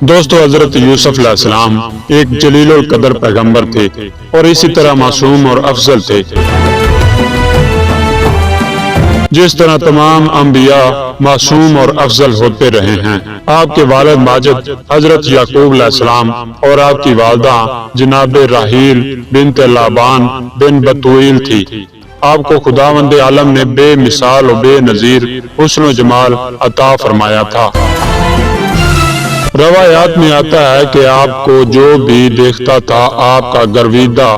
دوستو حضرت یوسف علیہ السلام ایک جلیل القدر پیغمبر تھے اور اسی طرح معصوم اور افضل تھے۔ جس طرح تمام انبیاء معصوم اور افضل ہوتے رہے ہیں، آپ کے والد ماجد حضرت یعقوب علیہ السلام اور آپ کی والدہ جناب راحیل بنت لابان بن بتوئیل تھی۔ آپ کو خداوند عالم نے بے مثال و بے نظیر حسن و جمال عطا فرمایا تھا۔ روایات میں آتا ہے کہ آپ کو جو بھی دیکھتا تھا آپ کا گرویدہ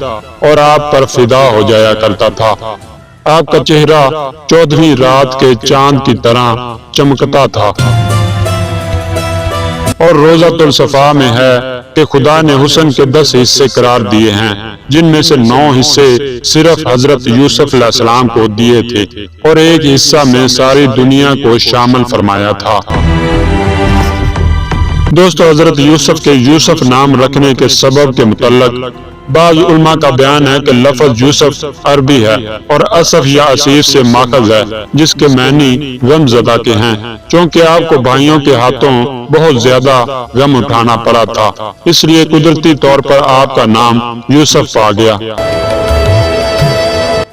اور آپ پر فدا ہو جایا کرتا تھا۔ آپ کا چہرہ 14ویں رات کے چاند کی طرح چمکتا تھا۔ اور روضۃ الصفا میں ہے کہ خدا نے حسن کے 10 حصے قرار دیے ہیں، جن میں سے 9 حصے صرف حضرت یوسف علیہ السلام کو دیے تھے اور ایک حصہ میں ساری دنیا کو شامل فرمایا تھا۔ دوستو حضرت یوسف کے یوسف نام رکھنے کے سبب کے متعلق بعض علماء کا بیان ہے کہ لفظ یوسف عربی ہے اور اسف یا اسیف سے ماخذ ہے، جس کے معنی غم زدہ کے ہیں، چونکہ آپ کو بھائیوں کے ہاتھوں بہت زیادہ غم اٹھانا پڑا تھا، اس لیے قدرتی طور پر آپ کا نام یوسف آ گیا۔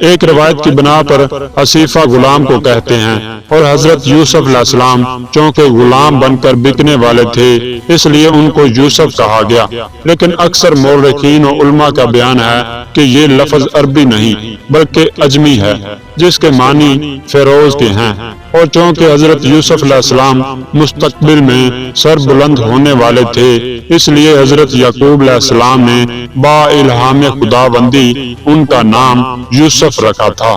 ایک روایت کی بنا پر اسیفہ غلام کو کہتے ہیں، اور حضرت یوسف علیہ السلام چونکہ غلام بن کر بکنے والے تھے اس لیے ان کو یوسف کہا گیا، لیکن اکثر مورخین و علماء کا بیان ہے کہ یہ لفظ عربی نہیں بلکہ عجمی ہے، جس کے معنی فیروز کے ہیں، اور چونکہ حضرت یوسف علیہ السلام مستقبل میں سر بلند ہونے والے تھے اس لیے حضرت یعقوب علیہ السلام نے با الہام خداوندی ان کا نام یوسف رکھا تھا۔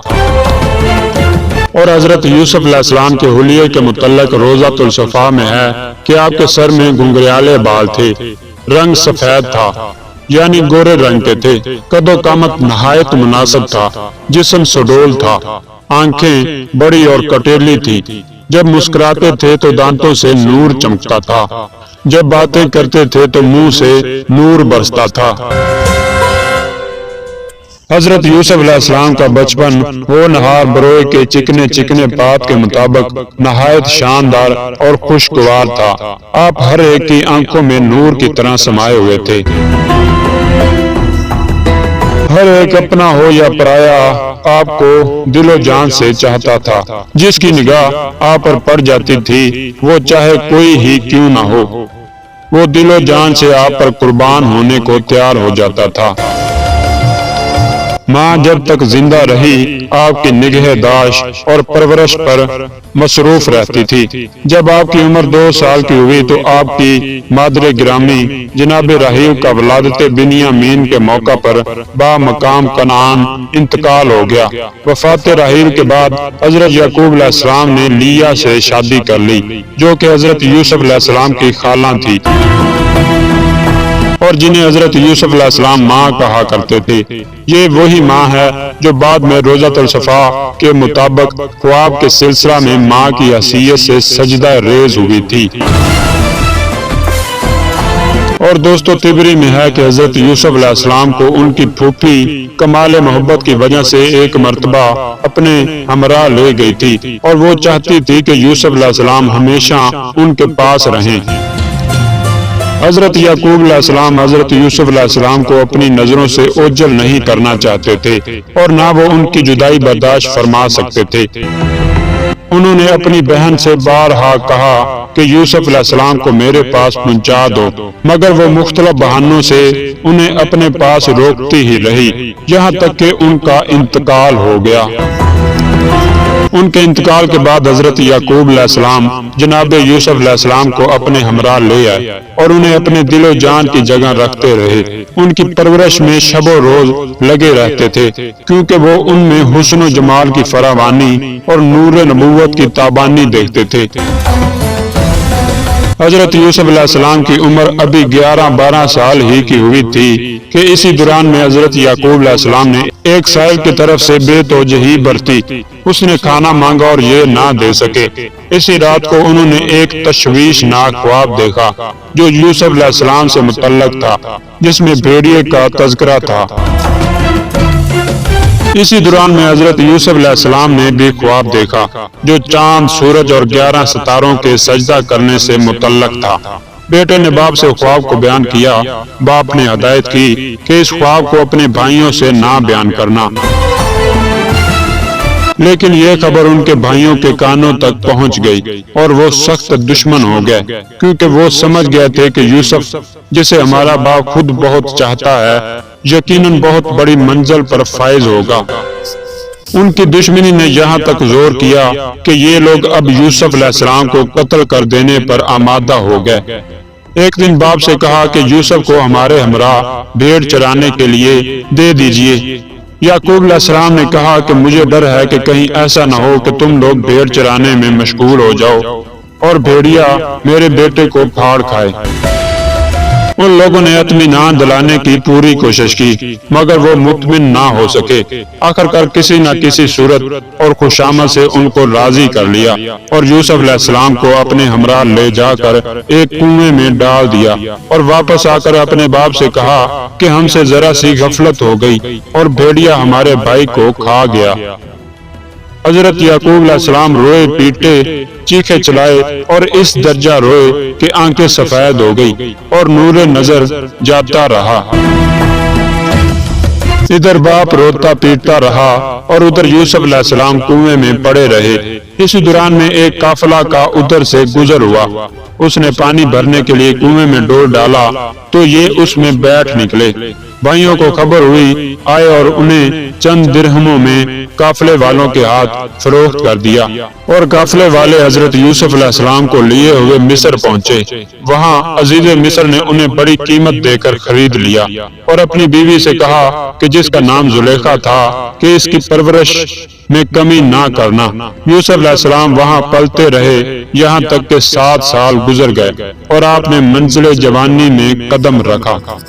اور حضرت یوسف علیہ السلام کے حلیے کے متعلق روضۃ الصفا میں ہے کہ آپ کے سر میں گھنگریالے بال تھے، رنگ سفید تھا یعنی گورے رنگ کے تھے، قد و قامت نہایت مناسب تھا، جسم سڈول تھا، آنکھیں بڑی اور کٹیلی تھی، جب مسکراتے تھے تو دانتوں سے نور چمکتا تھا، جب باتیں کرتے تھے تو منہ سے نور برستا تھا۔ حضرت یوسف علیہ السلام کا بچپن وہ نہار بروئے کے چکنے چکنے پات کے مطابق نہایت شاندار اور خوشگوار تھا۔ آپ ہر ایک کی آنکھوں میں نور کی طرح سمائے ہوئے تھے۔ ہر ایک اپنا ہو یا پرایا آپ کو دل و جان سے چاہتا تھا، جس کی نگاہ آپ پر پڑ جاتی تھی وہ چاہے کوئی ہی کیوں نہ ہو، وہ دل و جان سے آپ پر قربان ہونے کو تیار ہو جاتا تھا۔ ماں جب تک زندہ رہی آپ کی نگہداشت اور پرورش پر مصروف رہتی تھی۔ جب آپ کی عمر 2 سال کی ہوئی تو آپ کی مادر گرامی جناب راحیل کا ولادت بنیامین کے موقع پر با مقام کنعان انتقال ہو گیا۔ وفات راحیل کے بعد حضرت یعقوب علیہ السلام نے لیا سے شادی کر لی، جو کہ حضرت یوسف علیہ السلام کی خالہ تھی اور جنہیں حضرت یوسف علیہ السلام ماں کہا کرتے تھے۔ یہ وہی ماں ہے جو بعد میں روضۃ الصفا کے مطابق خواب کے سلسلہ میں ماں کی حیثیت سے سجدہ ریز ہوئی تھی۔ اور دوستو طبری میں ہے کہ حضرت یوسف علیہ السلام کو ان کی پھوپھی کمال محبت کی وجہ سے ایک مرتبہ اپنے ہمراہ لے گئی تھی اور وہ چاہتی تھی کہ یوسف علیہ السلام ہمیشہ ان کے پاس رہیں۔ حضرت یعقوب علیہ السلام حضرت یوسف علیہ السلام کو اپنی نظروں سے اوجھل نہیں کرنا چاہتے تھے اور نہ وہ ان کی جدائی برداشت فرما سکتے تھے۔ انہوں نے اپنی بہن سے بارہا کہا کہ یوسف علیہ السلام کو میرے پاس پہنچا دو، مگر وہ مختلف بہانوں سے انہیں اپنے پاس روکتی ہی رہی، یہاں تک کہ ان کا انتقال ہو گیا۔ ان کے انتقال کے بعد حضرت یعقوب علیہ السلام جناب یوسف علیہ السلام کو اپنے ہمراہ لے آئے اور انہیں اپنے دل و جان کی جگہ رکھتے رہے۔ ان کی پرورش میں شب و روز لگے رہتے تھے، کیونکہ وہ ان میں حسن و جمال کی فراوانی اور نور نبوت کی تابانی دیکھتے تھے۔ حضرت یوسف علیہ السلام کی عمر ابھی 11-12 سال ہی کی ہوئی تھی کہ اسی دوران میں حضرت یعقوب علیہ السلام نے ایک سائل کی طرف سے بے توجہی برتی۔ اس نے کھانا مانگا اور یہ نہ دے سکے۔ اسی رات کو انہوں نے ایک تشویشناک خواب دیکھا جو یوسف علیہ السلام سے متعلق تھا، جس میں بھیڑیے کا تذکرہ تھا۔ اسی دوران میں حضرت یوسف علیہ السلام نے بھی خواب دیکھا جو چاند، سورج اور 11 ستاروں کے سجدہ کرنے سے متعلق تھا۔ بیٹے نے باپ سے خواب کو بیان کیا۔ باپ نے ہدایت کی کہ اس خواب کو اپنے بھائیوں سے نہ بیان کرنا، لیکن یہ خبر ان کے بھائیوں کے کانوں تک پہنچ گئی اور وہ سخت دشمن ہو گئے، کیونکہ وہ سمجھ گئے تھے کہ یوسف، جسے ہمارا باپ خود بہت چاہتا ہے، یقیناً بہت بڑی منزل پر فائز ہوگا۔ ان کی دشمنی نے یہاں تک زور کیا کہ یہ لوگ اب یوسف علیہ السلام کو قتل کر دینے پر آمادہ ہو گئے۔ ایک دن باپ سے کہا کہ یوسف کو ہمارے ہمراہ بھیڑ چرانے کے لیے دے دیجئے۔ یعقوب علیہ السلام نے کہا کہ مجھے ڈر ہے کہ کہیں ایسا نہ ہو کہ تم لوگ بھیڑ چرانے میں مشغول ہو جاؤ اور بھیڑیا میرے بیٹے کو پھاڑ کھائے۔ ان لوگوں نے اطمینان دلانے کی پوری کوشش کی، مگر وہ مطمئن نہ ہو سکے۔ آخرکار کسی نہ کسی صورت اور خوشامد سے ان کو راضی کر لیا اور یوسف علیہ السلام کو اپنے ہمراہ لے جا کر ایک کنویں میں ڈال دیا اور واپس آ کر اپنے باپ سے کہا کہ ہم سے ذرا سی غفلت ہو گئی اور بھیڑیا ہمارے بھائی کو کھا گیا۔ حضرت یعقوب علیہ السلام روئے پیٹے، چیخے چلائے اور اس درجہ روئے کہ آنکھیں سفید ہو گئی اور نور نظر جاتا رہا۔ ادھر باپ روتا پیٹتا رہا اور ادھر یوسف علیہ السلام کنویں میں پڑے رہے۔ اس دوران میں ایک قافلہ کا ادھر سے گزر ہوا۔ اس نے پانی بھرنے کے لیے کنویں میں ڈول ڈالا تو یہ اس میں بیٹھ نکلے۔ بھائیوں کو خبر ہوئی، آئے اور انہیں چند درہموں میں قافلے والوں کے ہاتھ فروخت کر دیا، اور قافلے والے حضرت یوسف علیہ السلام کو لیے ہوئے مصر پہنچے۔ وہاں عزیز مصر نے انہیں بڑی قیمت دے کر خرید لیا اور اپنی بیوی سے کہا کہ جس کا نام زلیخا تھا کہ اس کی پرورش میں کمی نہ کرنا۔ یوسف علیہ السلام وہاں پلتے رہے یہاں تک کہ 7 سال گزر گئے اور آپ نے منزل جوانی میں قدم رکھا۔